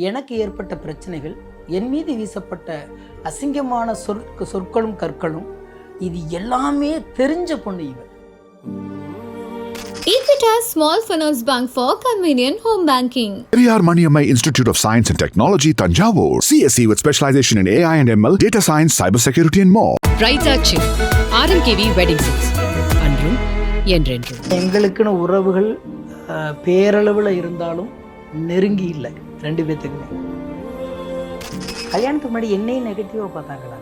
எனக்கு ஏற்பட்ட பிரச்சனைகள், என் மீது வீசப்பட்ட அசிங்கமான சொற்களும் கற்களும், இது எல்லாமே தெரிஞ்ச பொண்ணு இவ. Equitas Small Finance Bank for convenient home banking. Periyar Maniammai Institute of Science and Technology, Tanjavur. CSE with specialization in AI and ML, data science, cybersecurity and more. Brightachi, RMKV Wedding Sets. அன்றும் என்றென்றும். எங்களுக்குன்னு உறவுகள் பேரளவில் இருந்தாலும் நெருங்கி இல்லை ரெண்டு பேர்த்துக்குமே. கல்யாணத்துக்கு முன்னாடி என்னையும் நெகட்டிவாக பார்த்தாங்களா?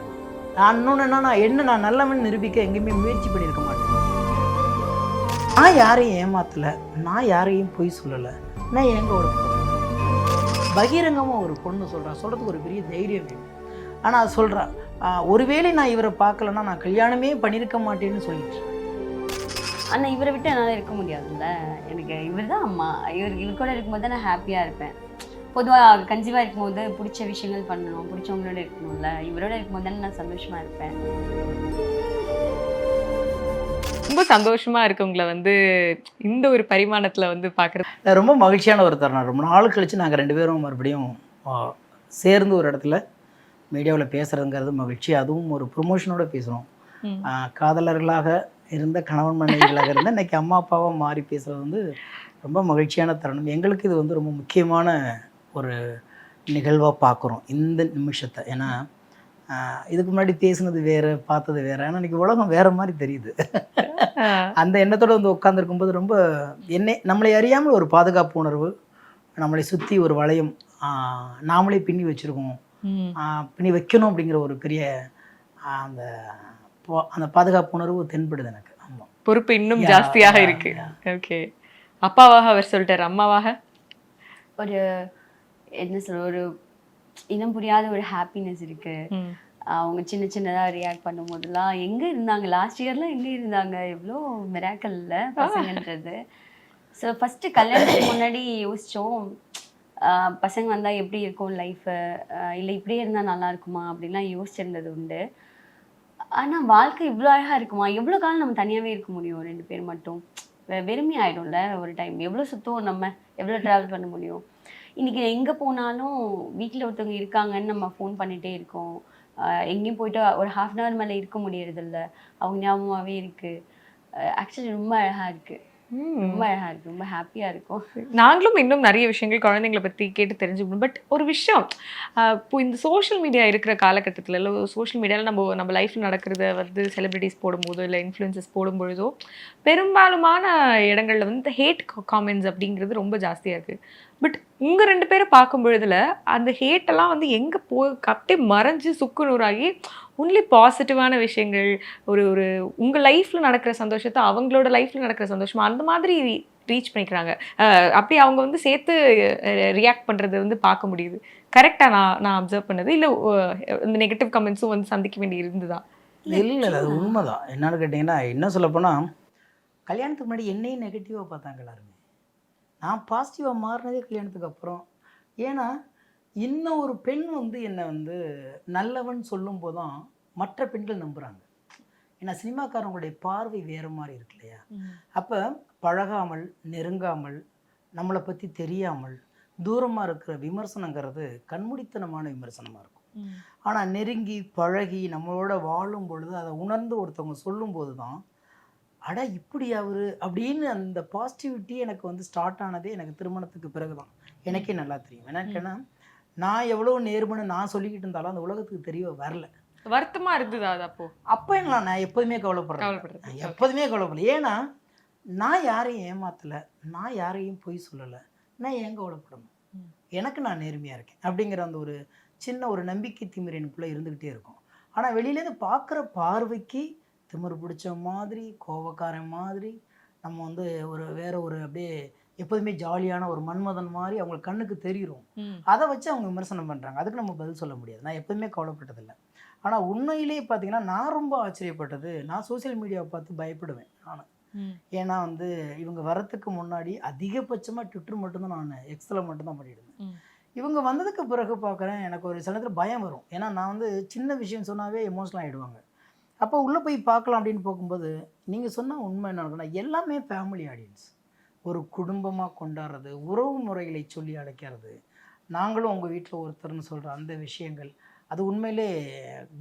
நான் இன்னொன்று நான் நல்லவன் நிரூபிக்க எங்கேயுமே முயற்சி பண்ணியிருக்க மாட்டேன். நான் யாரையும் ஏமாத்தலை, நான் யாரையும் பொய் சொல்லலை, நான் எங்கோட பகிரங்கமாக ஒரு பொண்ணு சொல்கிறதுக்கு ஒரு பெரிய தைரியம் வேணும். ஆனால் அது சொல்கிறா, ஒருவேளை நான் இவரை பார்க்கலன்னா நான் கல்யாணமே பண்ணியிருக்க மாட்டேன்னு சொல்லிட்டு. ஆனால் இவரை விட்டு என்னால் இருக்க முடியாதுல்ல. எனக்கு இவர் தான் அம்மா. இவர் கூட இருக்கும்போது தான் நான் ஹாப்பியாக இருப்பேன். பொதுவாக கன்சீவாக இருக்கும்போது பிடிச்ச விஷயங்கள் பண்ணணும், பிடிச்சவங்களோட இருக்கணும்ல. இவரோட இருக்கும்போது தானே நான் சந்தோஷமாக இருப்பேன். ரொம்ப சந்தோஷமா இருக்கவங்களை இந்த ஒரு பரிமாணத்தில் பார்க்குறது ரொம்ப மகிழ்ச்சியான ஒரு தருணம். ரொம்ப நாள் கழித்து நாங்கள் ரெண்டு பேரும் மறுபடியும் சேர்ந்து ஒரு இடத்துல மீடியாவில் பேசுகிறதுங்கிறது மகிழ்ச்சி. அதுவும் ஒரு ப்ரொமோஷனோட பேசுகிறோம். காதலர்களாக இருந்த கணவன் மனைவிகளாக இருந்த இன்றைக்கி அம்மா அப்பாவாக மாறி பேசுகிறது ரொம்ப மகிழ்ச்சியான தருணம். எங்களுக்கு இது ரொம்ப முக்கியமான ஒரு நிகழ்வாக பார்க்குறோம் இந்த நிமிஷத்தை. ஏன்னா இதுக்கு முன்னாடி பேசுனது வேறு, பார்த்தது வேறு. ஆனால் இன்றைக்கி உலகம் வேறு மாதிரி தெரியுது. அந்த எண்ணத்தோடு உட்காந்துருக்கும்போது ரொம்ப நம்மளை அறியாமல் ஒரு பாதுகாப்பு உணர்வு, நம்மளை சுற்றி ஒரு வளையம் நாமளே பின்னி வச்சுருக்கோம், பின்னி வைக்கணும் அப்படிங்கிற ஒரு பெரிய அந்த பாதுகாப்பு உணர்வு தென்படுது எனக்கு. ஆமாம், பொறுப்பு இன்னும் ஜாஸ்தியாக இருக்கு. ஓகே, அப்பாவாக அவர் சொல்லிட்டார், அம்மாவாக ஒரு என்ன சொல்ற, ஒரு இனம் புரியாத ஒரு ஹாப்பினஸ் இருக்கு. அவங்க சின்ன சின்னதாக ரியாக்ட் பண்ணும் போதெல்லாம் எங்கே இருந்தாங்க, லாஸ்ட் இயர்லாம் எங்கே இருந்தாங்க, எவ்வளோ மிராக்கல்ல பசங்கன்றது. ஸோ ஃபஸ்ட்டு கல்யாணத்துக்கு முன்னாடி யோசித்தோம், பசங்க வந்தால் எப்படி இருக்கும் லைஃபு, இல்லை இப்படியே இருந்தால் நல்லா இருக்குமா அப்படின்லாம் யோசிச்சிருந்தது உண்டு. ஆனால் வாழ்க்கை இவ்வளோ அழகாக இருக்குமா, எவ்வளோ காலம் நம்ம தனியாகவே இருக்க முடியும் ரெண்டு பேர் மட்டும், வெறுமை ஆகிடும்ல ஒரு டைம். எவ்வளோ சுத்தம், நம்ம எவ்வளோ ட்ராவல் பண்ண முடியும். இன்றைக்கி எங்கே போனாலும் வீட்டில் ஒருத்தவங்க இருக்காங்கன்னு நம்ம ஃபோன் பண்ணிகிட்டே இருக்கோம். எங்கேயும் போயிட்டு ஒரு ½ hour மேலே இருக்க முடியறதில்ல, அவங்க ஞாபகமாகவே இருக்குது. ஆக்சுவலி ரொம்ப அழகாக இருக்குது, ரொம்ப அழகாக இருக்குது, ரொம்ப ஹாப்பியாக இருக்கும். நாங்களும் இன்னும் நிறைய விஷயங்கள் குழந்தைங்களை பற்றி கேட்டு தெரிஞ்சுக்கணும். பட் ஒரு விஷயம், இப்போ இந்த சோஷியல் மீடியா இருக்கிற காலகட்டத்தில், இல்லை சோஷியல் மீடியாவில் நம்ம லைஃப்பில் நடக்கிறத செலிப்ரிட்டிஸ் போடும்போதோ இல்லை இன்ஃப்ளூயன்சஸ் போடும்பொழுதோ பெரும்பாலுமான இடங்களில் ஹேட் காமெண்ட்ஸ் அப்படிங்கிறது ரொம்ப ஜாஸ்தியாக இருக்குது. பட் உங்கள் ரெண்டு பேரை பார்க்கும் பொழுதுல அந்த ஹேட்டெல்லாம் எங்கே அப்படியே மறைஞ்சு சுக்குநூறாகி ஒன்லி பாசிட்டிவான விஷயங்கள், ஒரு உங்கள் லைஃப்பில் நடக்கிற சந்தோஷத்தை அவங்களோட லைஃப்பில் நடக்கிற சந்தோஷமா அந்த மாதிரி ரீச் பண்ணிக்கிறாங்க. அப்படி அவங்க சேர்த்து ரியாக்ட் பண்ணுறது பார்க்க முடியுது. கரெக்டாக நான் அப்சர்வ் பண்ணது, இல்லை இந்த நெகட்டிவ் கமெண்ட்ஸும் சந்திக்க வேண்டி இருந்துதா? இல்லை, அது உண்மைதான். என்னன்னு கேட்டிங்கன்னா, என்ன சொல்லப்போனால் கல்யாணத்துக்கு முன்னாடி என்னையும் நெகட்டிவாக பார்த்தாங்க எல்லாருமே. நான் பாசிட்டிவாக மாறினதே கல்யாணத்துக்கு அப்புறம். ஏன்னா இன்னும் ஒரு பெண் என்னை நல்லவன் சொல்லும் போதும் மற்ற பெண்கள் நம்புகிறாங்க. ஏன்னா சினிமாக்காரங்களுடைய பார்வை வேறு மாதிரி இருக்கு இல்லையா? அப்போ பழகாமல், நெருங்காமல், நம்மளை பற்றி தெரியாமல் தூரமாக இருக்கிற விமர்சனங்கிறது கண்மூடித்தனமான விமர்சனமாக இருக்கும். ஆனால் நெருங்கி பழகி நம்மளோட வாழும் பொழுது அதை உணர்ந்து ஒருத்தவங்க சொல்லும்போது தான், அடா இப்படி அவர் அப்படின்னு அந்த பாசிட்டிவிட்டி எனக்கு ஸ்டார்ட் ஆனதே எனக்கு திருமணத்துக்கு பிறகு தான். எனக்கே நல்லா தெரியும். ஏன்னா நான் எவ்வளோ நேர்மனு நான் சொல்லிக்கிட்டு இருந்தாலும் அந்த உலகத்துக்கு தெரிய வரல. வருத்தமாக இருந்தது அது? அப்போ நான் எப்போதுமே கவலைப்படுறேன், எப்போதுமே கவலைப்படல. ஏன்னா நான் யாரையும் ஏமாத்தலை, நான் யாரையும் பொய் சொல்லலை, நான் ஏன் கவலைப்படணும், எனக்கு நான் நேர்மையாக இருக்கேன் அப்படிங்கிற அந்த ஒரு சின்ன ஒரு நம்பிக்கை திமிர் எனக்குள்ளே இருந்துக்கிட்டே இருக்கும். ஆனால் வெளியிலேருந்து பார்க்குற பார்வைக்கு திமிர் பிடிச்ச மாதிரி, கோபக்காரன் மாதிரி, நம்ம வேற ஒரு அப்படியே எப்போதுமே ஜாலியான ஒரு மன்மதன் மாதிரி அவங்க கண்ணுக்கு தெரியும். அதை வச்சு அவங்க விமர்சனம் பண்ணுறாங்க. அதுக்கு நம்ம பதில் சொல்ல முடியாது. நான் எப்போதுமே கவலைப்பட்டதில்லை. ஆனால் உண்மையிலேயே பார்த்தீங்கன்னா நான் ரொம்ப ஆச்சரியப்பட்டது, நான் சோசியல் மீடியாவை பார்த்து பயப்படுவேன் நான். ஏன்னா இவங்க வரத்துக்கு முன்னாடி அதிகபட்சமாக ட்விட்டர் மட்டும்தான், நான் எக்ஸில் மட்டும்தான் பண்ணிட்டு இருந்தேன். இவங்க வந்ததுக்கு பிறகு பார்க்குறேன், எனக்கு ஒரு சில நேரத்தில் பயம் வரும். ஏன்னா நான் சின்ன விஷயம் சொன்னாவே எமோஷனல் ஆகிடுவாங்க. அப்போ உள்ளே போய் பார்க்கலாம் அப்படின்னு போகும்போது நீங்கள் சொன்ன உண்மை என்ன இருக்குன்னா, எல்லாமே ஃபேமிலி ஆடியன்ஸ், ஒரு குடும்பமாக கொண்டாடுறது, உறவு முறைகளை சொல்லி அழைக்கிறது, நாங்களும் உங்கள் வீட்டில் ஒருத்தர்னு சொல்கிற அந்த விஷயங்கள் அது உண்மையிலே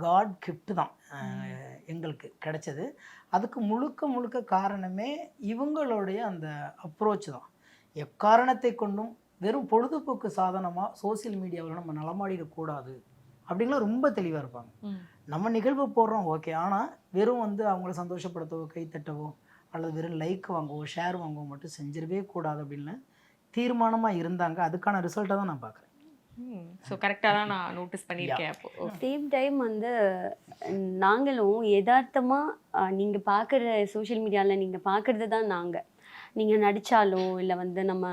காட் கிஃப்ட் தான் எங்களுக்கு கிடைச்சது. அதுக்கு முழுக்க முழுக்க காரணமே இவங்களுடைய அந்த அப்ரோச் தான். எக்காரணத்தை கொண்டும் வெறும் பொழுதுபோக்கு சாதனமாக சோசியல் மீடியாவில் நம்ம நலமாடிடக்கூடாது அப்படிங்கலாம் ரொம்ப தெளிவாக இருப்பாங்க. நம்ம நிகழ்வு போடுறோம் ஓகே, ஆனால் வெறும் வந்து அவங்கள சந்தோஷப்படுத்தவோ கைத்தட்டவோ அல்லது வெறும் லைக் வாங்கவோ ஷேர் வாங்கவோ மட்டும் செஞ்சிடவே கூடாது அப்படின்னு தீர்மானமாக இருந்தாங்க. அதுக்கான ரிசல்ட்டை தான் நான் பார்க்குறேன். ஸோ கரெக்டாக தான் நான் நோட்டீஸ் பண்ணியிருக்கேன். அப்போ சேம் டைம் வந்து நாங்களும் யதார்த்தமாக நீங்கள் பார்க்குற சோஷியல் மீடியாவில் நீங்கள் பார்க்குறது தான் நீங்கள் நடித்தாலோ இல்லை வந்து நம்ம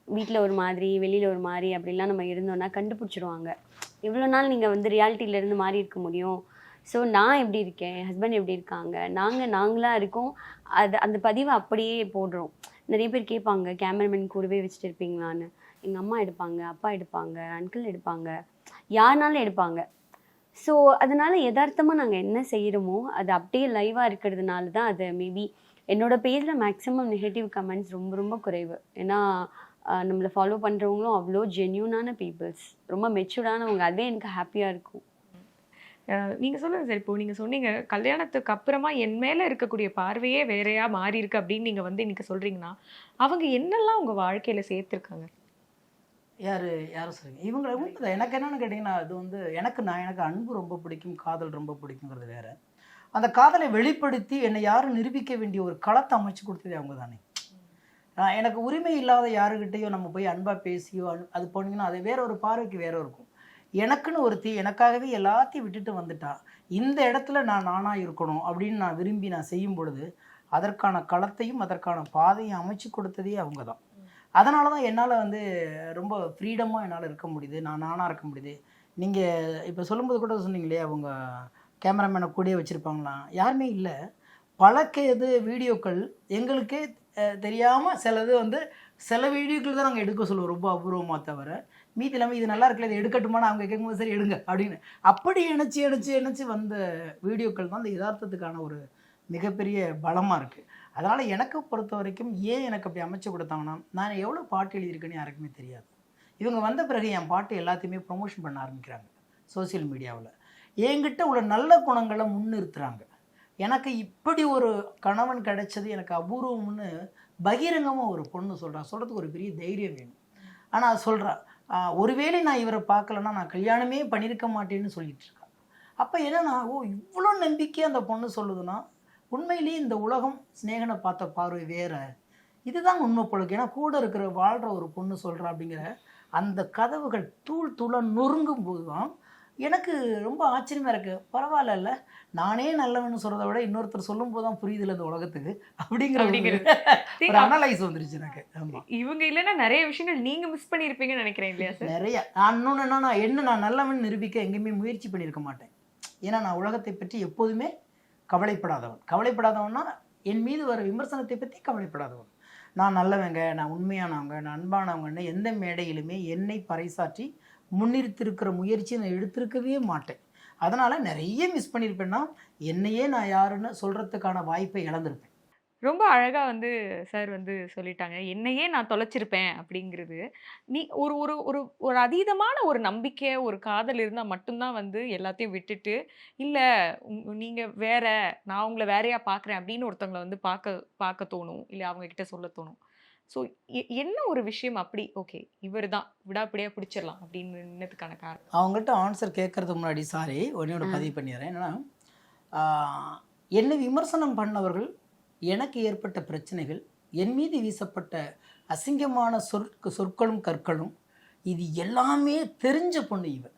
வீட்டில் ஒரு மாதிரி வெளியில் ஒரு மாதிரி அப்படிலாம் நம்ம இருந்தோன்னா கண்டுபிடிச்சிருவாங்க. இவ்வளோ நாள் நீங்கள் வந்து ரியாலிட்டியிலேருந்து மாறி இருக்க முடியும். ஸோ நான் எப்படி இருக்கேன், என் ஹஸ்பண்ட் எப்படி இருக்காங்க, நாங்களாக இருக்கோம். அந்த பதிவை அப்படியே போடுறோம். நிறைய பேர் கேட்பாங்க, கேமராமேன் கூடவே வச்சுட்டு இருப்பீங்களான்னு. எங்கள் அம்மா எடுப்பாங்க, அப்பா எடுப்பாங்க, அங்கிள் எடுப்பாங்க, யாருனாலும் எடுப்பாங்க. ஸோ அதனால் யதார்த்தமாக நாங்கள் என்ன செய்கிறோமோ அது அப்படியே லைவாக இருக்கிறதுனால தான் அது மேபி என்னோடய பேஜில் மேக்ஸிமம் நெகட்டிவ் கமெண்ட்ஸ் ரொம்ப ரொம்ப குறைவு. ஏன்னா நம்மளை ஃபாலோ பண்ணுறவங்களும் அவ்வளோ ஜென்யூனான பீப்புள்ஸ், ரொம்ப மெச்சூர்டானவங்க. அதே எனக்கு ஹாப்பியாக இருக்கும். நீங்கள் சொல்லுங்கள் சார். இப்போ நீங்கள் சொன்னீங்க கல்யாணத்துக்கு அப்புறமா என் மேலே இருக்கக்கூடிய பார்வையே வேறையா மாறி இருக்கு அப்படின்னு நீங்கள் வந்து இன்னைக்கு சொல்கிறீங்கன்னா, அவங்க என்னெல்லாம் உங்கள் வாழ்க்கையில் சேர்த்துருக்காங்க? யாரும் சொல்லுங்க. இவங்க உண்மைதான். எனக்கு என்னென்னு கேட்டிங்கன்னா, அது வந்து எனக்கு அன்பு ரொம்ப பிடிக்கும், காதல் ரொம்ப பிடிக்குங்கிறது வேற. அந்த காதலை வெளிப்படுத்தி என்னை யாரும் நிரூபிக்க வேண்டிய ஒரு களத்தை அமைச்சு கொடுத்ததே அவங்க தானே. எனக்கு உரிமை இல்லாத யாருக்கிட்டையோ நம்ம போய் அன்பாக பேசியோ அது போனீங்கன்னா அது வேற ஒரு பார்வைக்கு வேற இருக்கும். எனக்குன்னு ஒருத்தி எனக்காகவே எல்லாத்தையும் விட்டுட்டு வந்துட்டா, இந்த இடத்துல நானாக இருக்கணும் அப்படின்னு நான் விரும்பி நான் செய்யும் பொழுது அதற்கான களத்தையும் அதற்கான பாதையும் அமைச்சு கொடுத்ததே அவங்க தான். அதனால தான் என்னால் வந்து ரொம்ப ஃப்ரீடமாக என்னால் இருக்க முடியுது, நானாக இருக்க முடியுது. நீங்கள் இப்போ சொல்லும்போது கூட சொன்னீங்களே அவங்க கேமராமேனை கூடயே வச்சுருப்பாங்களாம். யாருமே இல்லை. பழக்கது வீடியோக்கள் எங்களுக்கே தெரியாமல் சிலது வந்து சில வீடியோக்கள் தான் நாங்கள் எடுக்க சொல்லுவோம் ரொம்ப அபூர்வமாக. தவிர மீதி இல்லாமல் இது நல்லா இருக்குல்ல, இது எடுக்கட்டுமான்னு அவங்க கேட்கும்போது சரி எடுங்க அப்படின்னு அப்படி இணைச்சி வந்த வீடியோக்கள் தான் அந்த யதார்த்தத்துக்கான ஒரு மிகப்பெரிய பலமாக இருக்குது. அதனால் எனக்கு பொறுத்த வரைக்கும் ஏன் எனக்கு அப்படி அமைச்சு கொடுத்தாங்கன்னா, நான் எவ்வளோ பாட்டு எழுதியிருக்கேன்னு யாருக்குமே தெரியாது. இவங்க வந்த பிறகு என் பாட்டு எல்லாத்தையுமே ப்ரொமோஷன் பண்ண ஆரம்பிக்கிறாங்க சோசியல் மீடியாவில். என்கிட்ட உள்ள நல்ல குணங்களை முன்னிறுத்துறாங்க. எனக்கு இப்படி ஒரு கணவன் கிடைச்சது எனக்கு அபூர்வம்னு பகிரங்கமாக ஒரு பொண்ணு சொல்கிறதுக்கு ஒரு பெரிய தைரியம் வேணும். ஆனால் சொல்கிறா, ஒருவேளை நான் இவரை பார்க்கலன்னா நான் கல்யாணமே பண்ணியிருக்க மாட்டேன்னு சொல்லிட்டு இருக்கா. அப்போ என்னன்னா, இவ்வளோ நம்பிக்கை அந்த பொண்ணு சொல்லுதுன்னா உண்மையிலேயே இந்த உலகம் ஸ்நேகனை பார்த்த பார்வை வேற. இதுதான் உண்மை பொழுது. ஏன்னா கூட இருக்கிற வாழ்கிற ஒரு பொண்ணு சொல்கிறா அப்படிங்கிற அந்த கதவுகள் தூள் நொறுங்கும் போது தான் எனக்கு ரொம்ப ஆச்சரியமாக இருக்குது. பரவாயில்ல, நானே நல்லவன்னு சொல்கிறத விட இன்னொருத்தர் சொல்லும் போது தான் புரியுதுல இந்த உலகத்துக்கு அப்படிங்கிற ஒரு அனலைஸ் வந்துருச்சு எனக்கு. ஆமாம், இவங்க இல்லைன்னா நிறைய விஷயங்கள் நீங்கள் மிஸ் பண்ணியிருப்பீங்கன்னு நினைக்கிறேன் இல்லையா சார்? நிறைய. இன்னொன்று என்னன்னா, நான் நல்லவன் நிரூபிக்க எங்கேயுமே முயற்சி பண்ணியிருக்க மாட்டேன். ஏன்னா நான் உலகத்தை பற்றி எப்போதுமே கவலைப்படாதவன்னா என் மீது வர விமர்சனத்தை பற்றி கவலைப்படாதவன். நான் நல்லவங்க, நான் உண்மையானவங்க, நான் அன்பானவங்கன்னு எந்த மேடையிலுமே என்னை பறைசாற்றி முன்னிறுத்திருக்கிற முயற்சியை நான் எடுத்திருக்கவே மாட்டேன். அதனால் நிறைய மிஸ் பண்ணியிருப்பேன்னா என்னையே நான் யாருன்னு சொல்கிறதுக்கான வாய்ப்பை இழந்திருப்பேன். ரொம்ப அழகாக வந்து சார் வந்து சொல்லிட்டாங்க, என்னையே நான் தொலைச்சிருப்பேன் அப்படிங்கிறது. நீ ஒரு ஒரு ஒரு ஒரு அதீதமான ஒரு நம்பிக்கை, ஒரு காதல் இருந்தால் மட்டும்தான் வந்து எல்லாத்தையும் விட்டுட்டு, இல்லை நீங்கள் வேற, நான் உங்களை வேறையா பார்க்குறேன் அப்படின்னு ஒருத்தவங்களை வந்து பார்க்க தோணும், இல்லை அவங்கக்கிட்ட சொல்ல தோணும். ஸோ என்ன ஒரு விஷயம் அப்படி ஓகே இவர் தான் விடாப்பிடியாக பிடிச்சிடலாம் அப்படின்னதுக்கான காரணம்? அவங்கள்ட்ட ஆன்சர் கேட்கறதுக்கு முன்னாடி சாரி ஒன்று பதிவு பண்ணிடுறேன். என்னன்னா, என்னை விமர்சனம் பண்ணவர்கள், எனக்கு ஏற்பட்ட பிரச்சனைகள், என் மீது வீசப்பட்ட அசிங்கமான சொற்களும் கற்களும், இது எல்லாமே தெரிஞ்ச பொண்ணு இவன்.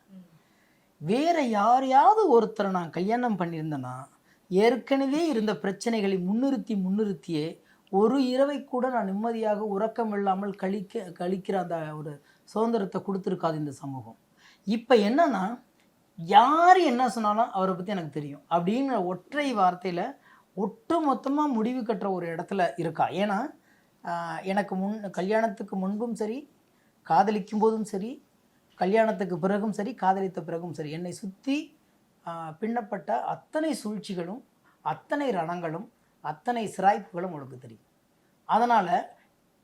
வேற யாரையாவது ஒருத்தரை நான் கல்யாணம் பண்ணியிருந்தேன்னா ஏற்கனவே இருந்த பிரச்சனைகளை முன்னிறுத்தியே ஒரு இரவை கூட நான் நிம்மதியாக உறக்கம் இல்லாமல் கழிக்கிற அந்த ஒரு சுதந்திரத்தை கொடுத்துருக்காது இந்த சமூகம். இப்போ என்னன்னா, யார் என்ன சொன்னாலும் அவரை பற்றி எனக்கு தெரியும் அப்படிங்கிற ஒற்றை வார்த்தையில் ஒட்டு மொத்தமாக முடிவு கட்டுற ஒரு இடத்துல இருக்கா. ஏன்னா எனக்கு கல்யாணத்துக்கு முன்பும் சரி, காதலிக்கும் போதும் சரி, கல்யாணத்துக்கு பிறகும் சரி, காதலித்த பிறகும் சரி, என்னை சுற்றி பின்னப்பட்ட அத்தனை சூழ்ச்சிகளும் அத்தனை ரணங்களும் அத்தனை சிராய்ப்புகளும் உங்களுக்கு தெரியும். அதனால்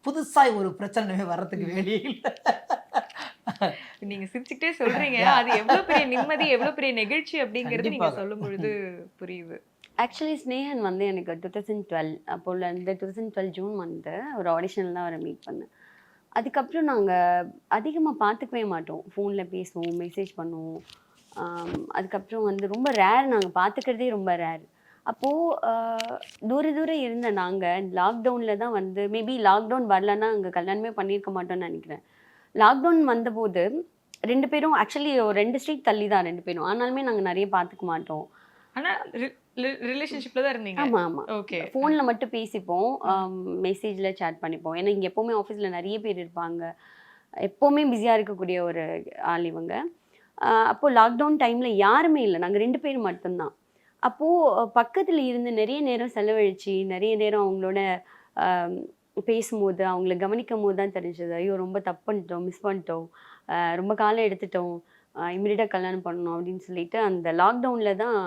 புதுசாக ஒரு பிரச்சனை வர்றதுக்கு வேலையே இல்லை. நீங்க சிரிச்சுக்கிட்டே சொல்றீங்க, அது எவ்வளவு பெரிய நிம்மதி, எவ்வளவு பெரிய நெகிழ்ச்சி அப்படிங்கிறது நீங்க சொல்லும் பொழுது புரியுது. ஆக்சுவலி ஸ்னேகன் வந்து எனக்கு 2012 அப்போலேருந்து 2012 ஜூன் வந்து ஒரு ஆடிஷனில் தான் அவரை மீட் பண்ணேன். அதுக்கப்புறம் நாங்கள் அதிகமாக பார்த்துக்கவே மாட்டோம், ஃபோனில் பேசுவோம், மெசேஜ் பண்ணுவோம். அதுக்கப்புறம் வந்து ரொம்ப ரேர், நாங்கள் பார்த்துக்கிறதே ரொம்ப ரேர். அப்போது தூரம் இருந்த நாங்கள் லாக்டவுனில் தான் வந்து, மேபி லாக்டவுன் வரலன்னா அங்கே கல்யாணமே பண்ணியிருக்க மாட்டோம்னு நினைக்கிறேன். லாக்டவுன் வந்தபோது 2 பேரும் ஆக்சுவலி ஒரு 2 ஸ்ட்ரீட் தள்ளி தான் 2 பேரும், ஆனாலுமே நாங்கள் நிறைய பார்த்துக்க மாட்டோம். ஆனா ரிலேஷன்ஷிப்ல தான் இருந்தீங்க? ஆமாம் ஆமாம், ஓகே. ஃபோனில் மட்டும் பேசிப்போம், மெசேஜில் சேட் பண்ணிப்போம். ஏன்னா இங்கே எப்போவுமே ஆஃபீஸில் நிறைய பேர் இருப்பாங்க, எப்போவுமே பிஸியாக இருக்கக்கூடிய ஒரு ஆள் இவங்க. அப்போது லாக்டவுன் டைமில் யாருமே இல்லை, நாங்கள் 2 பேர் மட்டும்தான். அப்போது பக்கத்தில் இருந்து நிறைய நேரம் செலவழித்து நிறைய நேரம் அவங்களோட பேசும்போது, அவங்கள கவனிக்கும் போது தான் தெரிஞ்சது, ஐயோ ரொம்ப தப்பு பண்ணிட்டோம், மிஸ் பண்ணிட்டோம், ரொம்ப காலம் எடுத்துட்டோம், இம்மிடியட்டாக கல்யாணம் பண்ணணும் அப்படின்னு சொல்லிட்டு அந்த லாக்டவுனில் தான்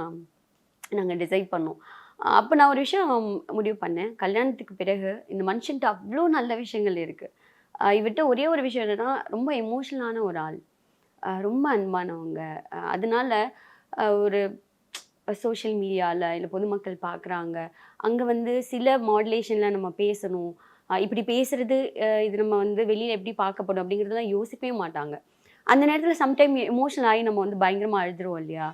நாங்கள் டிசைட் பண்ணோம். அப்போ நான் ஒரு விஷயம் முடிவு பண்ணேன், கல்யாணத்துக்கு பிறகு இந்த மனுஷன்ட்டு அவ்வளோ நல்ல விஷயங்கள் இருக்குது. இவர்கிட்ட ஒரே ஒரு விஷயம் என்னன்னா, ரொம்ப எமோஷ்னலான ஒரு ஆள், ரொம்ப அன்பானவங்க. அதனால ஒரு சோஷியல் மீடியாவில் இல்லை பொதுமக்கள் பார்க்குறாங்க, அங்கே வந்து சில மாடுலேஷனில் நம்ம பேசணும், இப்படி பேசுகிறது இது நம்ம வந்து வெளியில் எப்படி பார்க்கப்படும் அப்படிங்கிறதுலாம் யோசிக்கவே மாட்டாங்க. அந்த நேரத்தில் சம்டைம் எமோஷனல் ஆகி நம்ம வந்து பயங்கரமாக அழுதுருவோம் இல்லையா,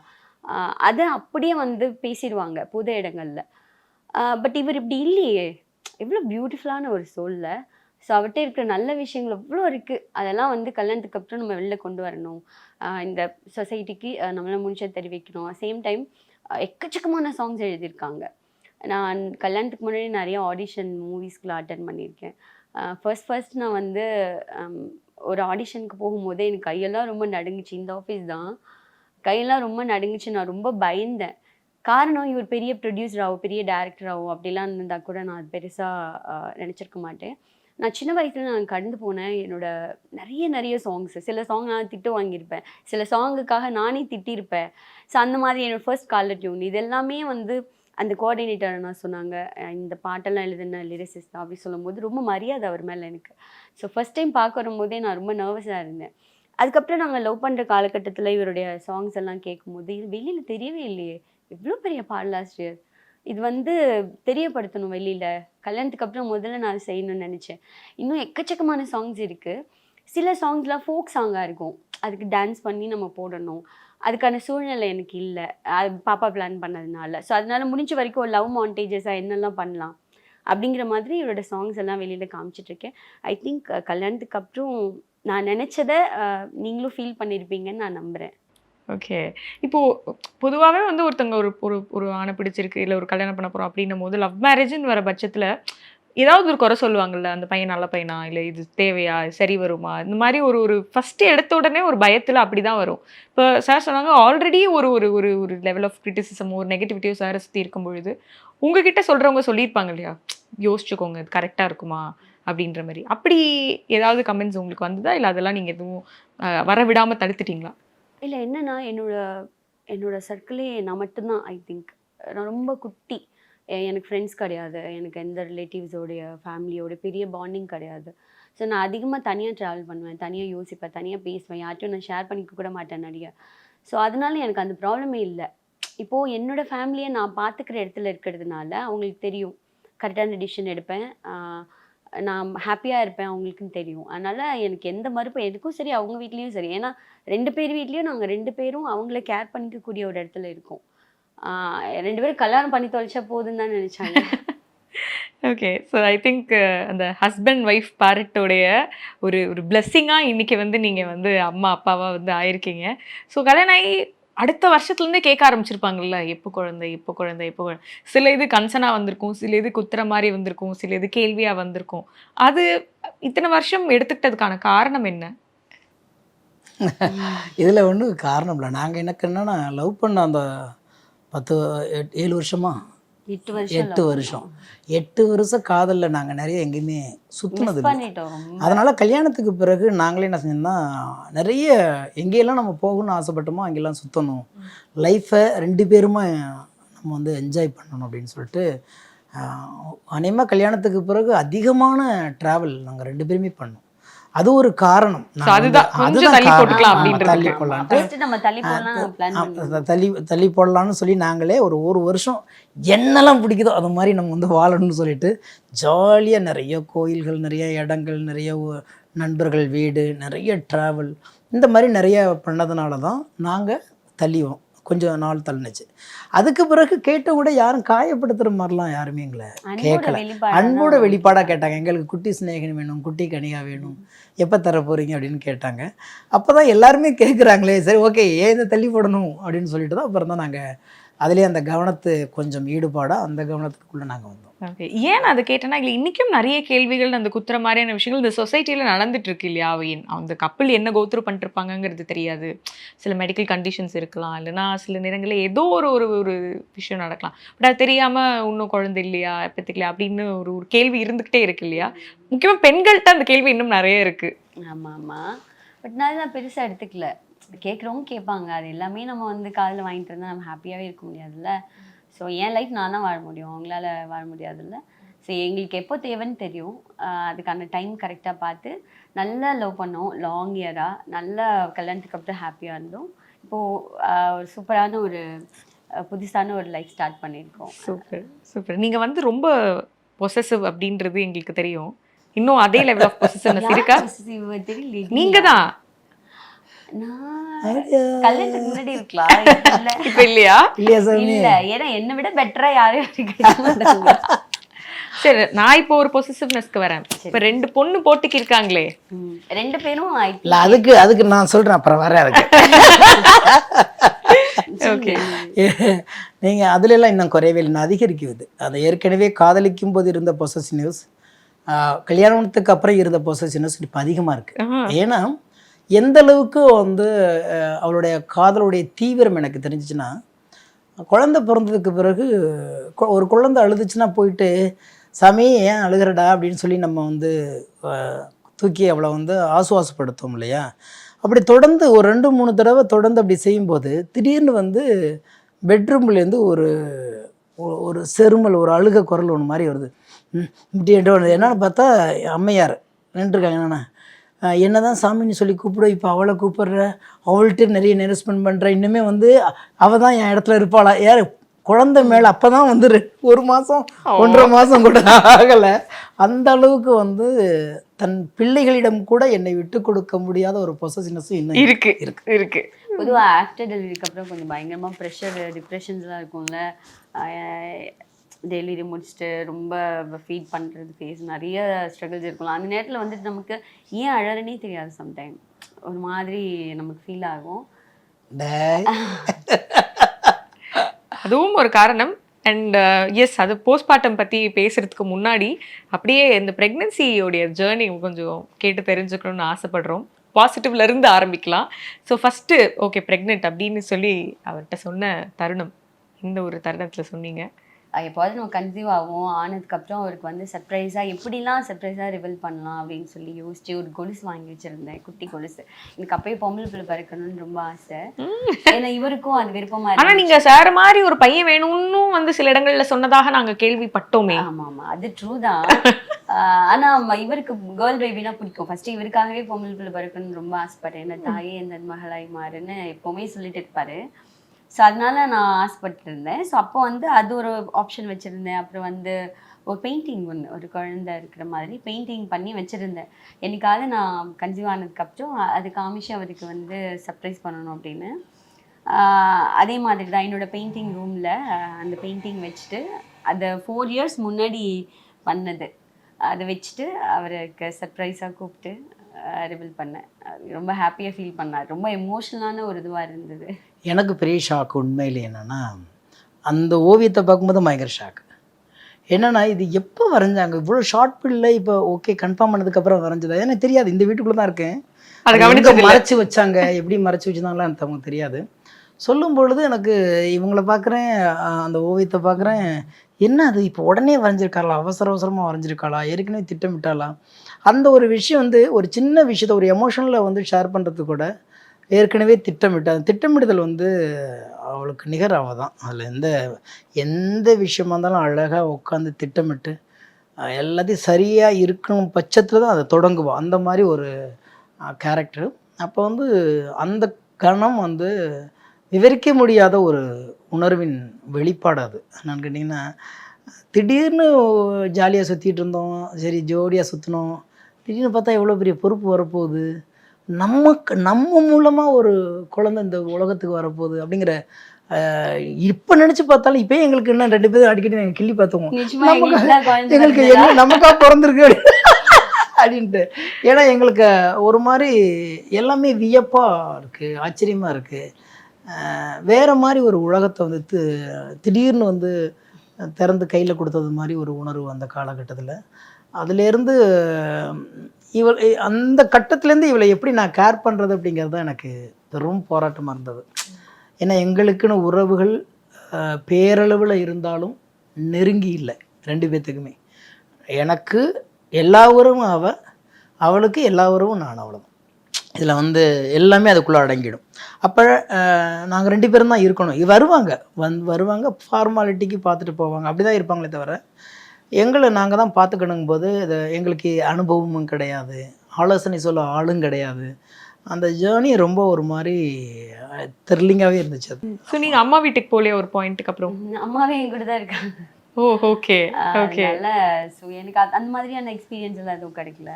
அதை அப்படியே வந்து பேசிடுவாங்க பொது இடங்களில். பட் இவர் இப்படி இல்லையே, எவ்வளோ பியூட்டிஃபுல்லான ஒரு சோலில். ஸோ அவர்கிட்ட இருக்கிற நல்ல விஷயங்கள் எவ்வளோ இருக்குது, அதெல்லாம் வந்து கல்யாணத்துக்கு அப்புறம் நம்ம வெளில கொண்டு வரணும், இந்த சொசைட்டிக்கு நம்மளால் முடிச்சதை தெரிவிக்கணும். சேம் டைம் எக்கச்சக்கமான சாங்ஸ் எழுதியிருக்காங்க. நான் கல்யாணத்துக்கு முன்னாடி நிறைய ஆடிஷன் மூவிஸ்க்குலாம் அட்டன் பண்ணியிருக்கேன். ஃபர்ஸ்ட் நான் வந்து ஒரு ஆடிஷனுக்கு போகும்போதே எனக்கு கையெல்லாம் ரொம்ப நடுங்குச்சு. இந்த ஆஃபீஸ் தான், கையெல்லாம் ரொம்ப நடுங்குச்சு, நான் ரொம்ப பயந்தேன். காரணம், இவர் பெரிய ப்ரொடியூசராகவோ பெரிய டேரக்டராகவோ அப்படிலாம் இருந்தால் கூட நான் அது பெருசாக நினச்சிருக்க மாட்டேன். நான் சின்ன வயசில் நான் கடந்து போனேன் என்னோட நிறைய சாங்ஸு. சில சாங் நான் திட்டு வாங்கியிருப்பேன், சில சாங்குக்காக நானே திட்டியிருப்பேன். ஸோ அந்த மாதிரி என்னோடய ஃபர்ஸ்ட் காலர் டியூன் இது எல்லாமே வந்து அந்த கோஆர்டினேட்டர் நான் சொன்னாங்க, இந்த பாட்டெல்லாம் எழுதுன லிரிசிஸ்ட் அப்படி சொல்லும்போது ரொம்ப மரியாதை அவர் மேலே எனக்கு. ஸோ ஃபஸ்ட் டைம் பார்க்க வரும்போதே நான் ரொம்ப நர்வஸாக இருந்தேன். அதுக்கப்புறம் நாங்கள் லவ் பண்ணுற காலகட்டத்தில் இவருடைய சாங்ஸ் எல்லாம் கேட்கும்போது, இது வெளியில் தெரியவே இல்லையே, எவ்வளோ பெரிய பாடலாசிரியர், இது வந்து தெரியப்படுத்தணும் வெளியில். கல்யாணத்துக்கு அப்புறம் முதல்ல நான் செய்யணும்னு நினச்சேன். இன்னும் எக்கச்சக்கமான சாங்ஸ் இருக்குது. சில சாங்ஸ்லாம் ஃபோக் சாங்காக இருக்கும், அதுக்கு டான்ஸ் பண்ணி நம்ம போடணும், அதுக்கான சூழ்நிலை எனக்கு இல்லை, அது பாப்பா பிளான் பண்ணதுனால. ஸோ அதனால முடிஞ்ச வரைக்கும் ஒரு லவ் மாண்டேஜஸாக என்னெல்லாம் பண்ணலாம் அப்படிங்கிற மாதிரி இவரோட சாங்ஸ் எல்லாம் வெளியில் காமிச்சிட்ருக்கேன். ஐ திங்க் கல்யாணத்துக்கு அப்புறம் நான் நினச்சதை நீங்களும் ஃபீல் பண்ணியிருப்பீங்கன்னு நான் நம்புகிறேன். ஓகே. இப்போது பொதுவாகவே வந்து ஒருத்தவங்க ஒரு ஆணை பிடிச்சிருக்கு, இல்லை ஒரு கல்யாணம் பண்ண போகிறோம் அப்படின்னும் போது, லவ் மேரேஜ்னு வர பட்சத்தில் ஏதாவது ஒரு குறை சொல்லுவாங்கல்ல, அந்த பையன் நல்ல பையனா, இல்லை இது தேவையா, சரி வருமா, இந்த மாதிரி ஒரு ஃபஸ்ட்டு எடுத்த உடனே ஒரு பயத்தில் அப்படி தான் வரும். இப்போ சார் சொன்னாங்க, ஆல்ரெடி ஒரு லெவல் ஆஃப் கிரிட்டிசிசம், ஒரு நெகட்டிவிட்டியோ சாரை சுற்றி இருக்கும் பொழுது உங்ககிட்ட சொல்கிறவங்க சொல்லியிருப்பாங்க இல்லையா, யோசிச்சுக்கோங்க இது கரெக்டாக இருக்குமா அப்படின்ற மாதிரி. அப்படி ஏதாவது கமெண்ட்ஸ் உங்களுக்கு வந்ததா, இல்லை அதெல்லாம் நீங்கள் எதுவும் வர விடாமல் தடுத்துட்டிங்களா? இல்லை, என்னென்னா என்னோட சர்க்கிளே நான் மட்டும்தான். ஐ திங்க் நான் ரொம்ப குட்டி, எனக்கு ஃப்ரெண்ட்ஸ் கிடையாது, எனக்கு எந்த ரிலேட்டிவ்ஸோடைய ஃபேமிலியோட பெரிய பாண்டிங் கிடையாது. ஸோ நான் அதிகமாக தனியாக ட்ராவல் பண்ணுவேன், தனியாக யோசிப்பேன், தனியாக பேசுவேன், யார்ட்டையும் நான் ஷேர் பண்ணிக்க கூட மாட்டேன் நிறைய. ஸோ அதனால எனக்கு அந்த ப்ராப்ளமே இல்லை. இப்போது என்னோடய ஃபேமிலியை நான் பார்த்துக்கிற இடத்துல இருக்கிறதுனால அவங்களுக்கு தெரியும் கரெக்டான டிசிஷன் எடுப்பேன், நான் ஹாப்பியாக இருப்பேன், அவங்களுக்குன்னு தெரியும். அதனால் எனக்கு எந்த மறுப்பு, எனக்கும் சரி அவங்க வீட்லேயும் சரி. ஏன்னா 2 பேர் வீட்லேயும் நாங்கள் 2 பேரும் அவங்கள கேர் பண்ணிக்கக்கூடிய ஒரு இடத்துல இருக்கோம். 2 பேரும் கல்யாணம் பண்ணி தொலைச்சா போதுன்னு தான் நினச்சாங்க. ஓகே. ஸோ ஐ திங்க் அந்த ஹஸ்பண்ட் ஒய்ஃப் பேரட்டோடைய ஒரு பிளெஸ்ஸிங்காக இன்றைக்கி வந்து நீங்கள் வந்து அம்மா அப்பாவாக வந்து ஆயிருக்கீங்க. ஸோ கல்யாணம் ஆகி அடுத்த வருஷத்துலேருந்தே கேட்க ஆரம்பிச்சிருப்பாங்கல்ல, எப்போ குழந்தை. சில இது கன்சனாக வந்திருக்கும், சில இது குத்துற மாதிரி வந்திருக்கும், சில இது கேள்வியாக வந்திருக்கும். அது இத்தனை வருஷம் எடுத்துக்கிட்டதுக்கான காரணம் என்ன? இதில் ஒன்றும் காரணம் இல்லை. நாங்கள் எனக்கு என்னென்னா, லவ் பண்ண அந்த 7 வருஷமா 8 வருஷம் காதலில் நாங்கள் நிறைய எங்கேயுமே சுற்றுனது இல்லை. அதனால் கல்யாணத்துக்கு பிறகு நாங்களே என்ன செஞ்சோம்னா, நிறைய எங்கேயெல்லாம் நம்ம போகணும்னு ஆசைப்பட்டோமோ அங்கெல்லாம் சுற்றணும், லைஃப்பை 2 பேருமே நம்ம வந்து என்ஜாய் பண்ணணும் அப்படின்னு சொல்லிட்டு அநேகமாக கல்யாணத்துக்கு பிறகு அதிகமான ட்ராவல் நாங்கள் 2 பேருமே பண்ணோம். அது ஒரு காரணம். So அதுதான் கொஞ்சம் தள்ளி போட்டுக்கலாம் அப்படின்றது. தள்ளி போடலான்ட்டு ஃபர்ஸ்ட் நம்ம தள்ளி போடலாம் பிளான் பண்ணி தள்ளி போடலான்னு சொல்லி நாங்களே ஒரு வருஷம் என்னெல்லாம் பிடிக்குதோ அது மாதிரி நம்ம வந்து வாழணும்னு சொல்லிட்டு ஜாலியாக நிறைய கோயில்கள், நிறைய இடங்கள், நிறைய நண்பர்கள் வீடு, நிறைய ட்ராவல், இந்த மாதிரி நிறைய பண்ணதுனால தான் நாங்கள் தள்ளிவோம். கொஞ்சம் நாள் தள்ளினுச்சு. அதுக்கு பிறகு கேட்ட கூட யாரும் காயப்படுத்துகிற மாதிரிலாம் யாருமே எங்களை கேட்கல. அன்போட வெளிப்பாடாக கேட்டாங்க. எங்களுக்கு குட்டி சிநேகன் வேணும், குட்டி கனிகா வேணும், எப்போ தர போகிறீங்க அப்படின்னு கேட்டாங்க. அப்போ தான் எல்லாருமே கேட்குறாங்களே, சரி ஓகே ஏன் இதை தள்ளி போடணும் அப்படின்னு சொல்லிட்டு தான் அப்புறம் தான் நாங்கள் அதிலே அந்த கவனத்து கொஞ்சம் ஈடுபாடாக அந்த கவனத்துக்குள்ளே நாங்கள் வந்தோம். ஓகே. ஏன் அதை கேட்டேன்னா இல்லை இன்றைக்கும் நிறைய கேள்விகள் அந்த குத்துற மாதிரியான விஷயங்கள் இந்த சொசைட்டியில் நடந்துட்டு இருக்கு இல்லையா? அந்த கப்பல் என்ன கோத்ரூ பண்ணிருப்பாங்கங்கிறது தெரியாது. சில மெடிக்கல் கண்டிஷன்ஸ் இருக்கலாம், இல்லைன்னா சில நேரங்களில் ஏதோ ஒரு விஷயம் நடக்கலாம். பட் அது தெரியாமல் இன்னும் குழந்தை இல்லையா, பெற்றுக்கலையா அப்படின்னு ஒரு கேள்வி இருந்துக்கிட்டே இருக்கு இல்லையா? முக்கியமாக பெண்கள்கிட்ட அந்த கேள்வி இன்னும் நிறைய இருக்குது. ஆமாம் ஆமாம். பட் நான் தான் பெருசாக எடுத்துக்கல. கேட்குறவங்க கேட்பாங்க. அது எல்லாமே நம்ம வந்து காதில் வாங்கிட்டு இருந்தால் நம்ம ஹாப்பியாகவே இருக்க முடியாதுல்ல. ஸோ என் லைஃப் நான் தான் வாழ முடியும், அவங்களால வாழ முடியாதுல்ல. ஸோ எங்களுக்கு எப்போ தேவைன்னு தெரியும். அதுக்கான டைம் கரெக்டாக பார்த்து நல்லா லவ் பண்ணோம், லாங் இயராக நல்லா கல்யாணத்துக்கு அப்புறம் ஹாப்பியாக இருந்தோம். இப்போது ஒரு சூப்பரான ஒரு புதுசான ஒரு லைஃப் ஸ்டார்ட் பண்ணியிருக்கோம். Super super. நீங்கள் வந்து ரொம்ப பொசசிவ் அப்படின்றது எங்களுக்கு தெரியும். இன்னும் அதே லெவல் ஆஃப் பொசசிவ்னஸ் இருக்கா? தெரியல. நீங்கள் தான் கல்யாணத்துக்கு முன்னாடி இருக்கலாம், இப்போ இல்லையா? இல்ல ஏன்னா என்னை விட பெட்டரா யாரும். சரி, நான் இப்போ ஒரு பொசசிவ்னஸ்க்கு வரேன். இப்போ 2 பொண்ணு போட்டிக்கு இருக்காங்களே, 2 பேரும் இல்லை அதுக்கு நான் சொல்கிறேன் அப்புறம் வரேன். அதுக்கு ஓகே நீங்கள் அதுலெல்லாம் இன்னும் குறைவே இல்லை, அதிகரிக்குது. அது ஏற்கனவே காதலிக்கும் போது இருந்த பொசசிவ்னஸ், கல்யாணத்துக்கு அப்புறம் இருந்த பொசசிவ்னஸ் இப்போ அதிகமாக இருக்குது. ஏன்னா எந்த அளவுக்கு வந்து அவளுடைய காதலுடைய தீவிரம் எனக்கு தெரிஞ்சிச்சுன்னா, குழந்தை பிறந்ததுக்கு பிறகு ஒரு குழந்தை அழுதுச்சுன்னா போயிட்டு சாமி ஏன் அழுகிறடா அப்படின்னு சொல்லி நம்ம வந்து தூக்கி அவளை வந்து ஆசுவாசப்படுத்துவோம் இல்லையா? அப்படி தொடர்ந்து ஒரு 2-3 தடவை தொடர்ந்து அப்படி செய்யும்போது திடீர்னு வந்து பெட்ரூம்லேருந்து ஒரு செருமல், ஒரு அழுக குரல் ஒன்று மாதிரி வருது. இப்படி என்னன்னு பார்த்தா அம்மையார் நின்றுருக்காங்க. என்னென்னா என்ன தான் சாமின்னு சொல்லி கூப்பிட, இப்போ அவளை கூப்பிட்ற, அவள்கிட்ட நிறைய நேரம் ஸ்பெண்ட் பண்ணுற, இன்னுமே வந்து அவள் தான் என் இடத்துல இருப்பாளா? யார் குழந்தை மேலே அப்போ தான் வந்து 1 மாதம் 1.5 மாதம் கூட ஆகலை. அந்த அளவுக்கு வந்து தன் பிள்ளைகளிடம் கூட என்னை விட்டு கொடுக்க முடியாத ஒரு பொசசிவ்னஸ் இன்னும் இருக்கு. பொதுவாக ஆஃப்டர் டெலிவரிக்கு அப்புறம் கொஞ்சம் பயங்கரமாக ப்ரெஷர், டிப்ரெஷன்ஸ்லாம் இருக்கும்ல. டெலிவரி முடிச்சுட்டு ரொம்ப ஃபீட் பண்ணுறது, ஃபேஸ் நிறைய ஸ்ட்ரகிள்ஸ் இருக்கலாம். அந்த நேரத்தில் வந்துட்டு நமக்கு ஏன் அழறனே தெரியாது. சம்டைம் ஒரு மாதிரி நமக்கு ஃபீல் ஆகும். அதுவும் ஒரு காரணம். அண்ட் எஸ், அது போஸ்ட்மார்ட்டம் பற்றி பேசுகிறதுக்கு முன்னாடி அப்படியே இந்த ப்ரெக்னென்சியோடைய ஜேர்னி கொஞ்சம் கேட்டு தெரிஞ்சுக்கணும்னு ஆசைப்படுறோம். பாசிட்டிவ்லேருந்து ஆரம்பிக்கலாம். ஸோ ஃபஸ்ட்டு ஓகே ப்ரெக்னென்ட் அப்படின்னு சொல்லி அவர்கிட்ட சொன்ன தருணம், இந்த ஒரு தருணத்தில் சொன்னீங்க. எப்போது நம்ம கன்சீவ் ஆகும், ஆனதுக்கப்புறம் அவருக்கு வந்து சர்ப்ரைஸாக எப்படிலாம் சர்ப்ரைஸாக ரிவீல் பண்ணலாம் அப்படின்னு சொல்லி யோசிச்சு ஒரு கொலுசு வாங்கி வச்சுருந்தேன், குட்டி கொலுசு. எனக்கு அப்பயே பொம்பளை பிள்ளை பிறக்கணும்னு ரொம்ப ஆசை. ஏன்னா இவருக்கும் அது விருப்பமாக. ஆனால் நீங்கள் சார் மாதிரி ஒரு பையன் வேணும்னு வந்து சில இடங்களில் சொன்னதாக நாங்கள் கேள்விப்பட்டோமே. ஆமாம் அது ட்ரூ தான். ஆனால் இவருக்கு கேர்ள் பேபினா பிடிக்கும். ஃபஸ்ட்டு இவருக்காகவே பொம்பளை பிள்ளை பிறக்கணும்னு ரொம்ப ஆசைப்பட்டேன். என்ன தாயே எந்த மகளாய் மாறுன்னு எப்போவுமே சொல்லிட்டு இருப்பாரு. ஸோ அதனால நான் ஆசைப்பட்டுருந்தேன். ஸோ அப்போ வந்து அது ஒரு ஆப்ஷன் வச்சுருந்தேன். அப்புறம் வந்து ஒரு பெயிண்டிங் ஒரு குழந்தை இருக்கிற மாதிரி பெயிண்டிங் பண்ணி வச்சுருந்தேன். என்னைக்காவது நான் கன்சீவ் ஆனதுக்கப்புறம் அது காமிச்சு அவருக்கு வந்து சர்ப்ரைஸ் பண்ணணும் அப்படின்னு. அதே மாதிரி தான் என்னோடய பெயிண்டிங் ரூமில் அந்த பெயிண்டிங் வச்சுட்டு அதை 4 years முன்னாடி பண்ணது அதை வச்சுட்டு அவருக்கு சர்ப்ரைஸாக கூப்பிட்டு ரிவீல் பண்ணேன். ரொம்ப ஹாப்பியாக ஃபீல் பண்ணார். ரொம்ப எமோஷ்னலான ஒரு இதுவாக இருந்தது. எனக்கு பெரிய ஷாக் உண்மையில் என்னென்னா, அந்த ஓவியத்தை பார்க்கும்போது பயங்கர ஷாக். என்னென்னா இது எப்போ வரைஞ்சாங்க, இவ்வளோ ஷார்ட் பீரியடில் இப்போ ஓகே கன்ஃபார்ம் பண்ணதுக்கப்புறம் வரைஞ்சதா எனக்கு தெரியாது. இந்த வீட்டுக்குள்ளே தான் இருக்கேன். அதை மறைச்சி வச்சாங்க, எப்படி மறைச்சி வச்சுருந்தாங்களா எனக்கு அவங்க தெரியாது. சொல்லும் பொழுது எனக்கு இவங்களை பார்க்குறேன், அந்த ஓவியத்தை பார்க்குறேன், என்ன அது இப்போ உடனே வரைஞ்சிருக்காளா, அவசரமாக வரைஞ்சிருக்காளா, ஏற்கனவே திட்டமிட்டாளா? அந்த ஒரு விஷயம் வந்து ஒரு சின்ன விஷயத்தை ஒரு எமோஷனில் வந்து ஷேர் பண்ணுறது கூட ஏற்கனவே திட்டமிடுதல் வந்து அவளுக்கு நிகர் அவள் தான். அதில் எந்த விஷயமா இருந்தாலும் அழகாக உட்காந்து திட்டமிட்டு எல்லாத்தையும் சரியாக இருக்கணும் பட்சத்தில் தான் அதை தொடங்குவோம். அந்த மாதிரி ஒரு கேரக்டர். அப்போ வந்து அந்த கணம் வந்து விவரிக்க முடியாத ஒரு உணர்வின் வெளிப்பாடு அது. என்னன்னு கேட்டிங்கன்னா, திடீர்னு ஜாலியாக சுற்றிட்டு இருந்தோம், சரி ஜோடியாக சுற்றினோம், திடீர்னு பார்த்தா எவ்வளோ பெரிய பொறுப்பு வரப்போகுது, நம்ம மூலமாக ஒரு குழந்தை இந்த உலகத்துக்கு வரப்போகுது அப்படிங்கிற இப்போ நினச்சி பார்த்தாலும் இப்போயே எங்களுக்கு இன்னும் 2 பேரும் அடிக்கடி நாங்கள் கிள்ளி பார்த்துவோம், எங்களுக்கு என்ன நமக்காக பிறந்திருக்கு அப்படின்ட்டு. ஏன்னா எங்களுக்கு ஒரு மாதிரி எல்லாமே வியப்பாக இருக்குது, ஆச்சரியமாக இருக்குது. வேறு மாதிரி ஒரு உலகத்தை வந்து திடீர்னு வந்து திறந்து கையில் கொடுத்தது மாதிரி ஒரு உணர்வு அந்த காலகட்டத்தில். அதுலேருந்து அந்த கட்டத்துலேருந்து இவளை எப்படி நான் கேர் பண்ணுறது அப்படிங்கிறது தான் எனக்கு பெரும் போராட்டமாக இருந்தது. ஏன்னா எங்களுக்குன்னு உறவுகள் பேரளவில் இருந்தாலும் நெருங்கி இல்லை 2 பேர்த்துக்குமே. எனக்கு எல்லா உறவும் அவளுக்கு எல்லா உறவும் நான், அவ்வளோதான். இதில் வந்து எல்லாமே அதுக்குள்ளே அடங்கிடும். அப்போ நாங்கள் 2 பேரும் தான் இருக்கணும். வருவாங்க ஃபார்மாலிட்டிக்கு பார்த்துட்டு போவாங்க, அப்படி தான் இருப்பாங்களே தவிர எங்களை நாங்கள் தான் பார்த்துக்கணுங்கும் போது எங்களுக்கு அனுபவமும் கிடையாது, ஆலோசனை சொல்ல ஆளும் கிடையாது. அந்த ஜேர்னி ரொம்ப ஒரு மாதிரி த்ரில்லிங்காகவே இருந்துச்சு அது. ஸோ நீங்கள் அம்மா வீட்டுக்கு போகலையே ஒரு பாயிண்ட்டுக்கு அப்புறம்? அம்மாவே என் கூட தான் இருக்காங்க. ஓ ஓகே ஓகே. அதனால ஸோ எனக்கு அந்த மாதிரியான எக்ஸ்பீரியன்ஸ் எல்லாம் எதுவும் கிடைக்கல.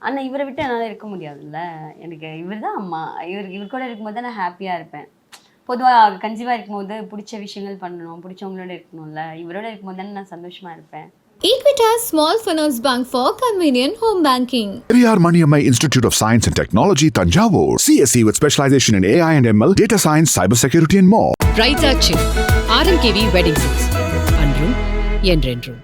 ஆனால் இவரை விட்டு என்னால் இருக்க முடியாதுல்ல. எனக்கு இவர் தான் அம்மா. இவர் கூட இருக்கும்போது தான் நான் ஹாப்பியாக இருப்பேன். பொதுவாக கன்சீவாக இருக்கும்போது பிடிச்ச விஷயங்கள் பண்ணணும், பிடிச்சவங்களோட இருக்கணும்ல. இவரோட இருக்கும்போது தானே நான் சந்தோஷமாக இருப்பேன். Equitas Small Finance Bank for convenient home banking. Periyar Maniamai Institute of Science and Technology, Tanjavur. CSE with specialization in AI and ML, data science, cybersecurity and more. Bright action RMKV wedding silks. அன்றும் என்றென்றும்.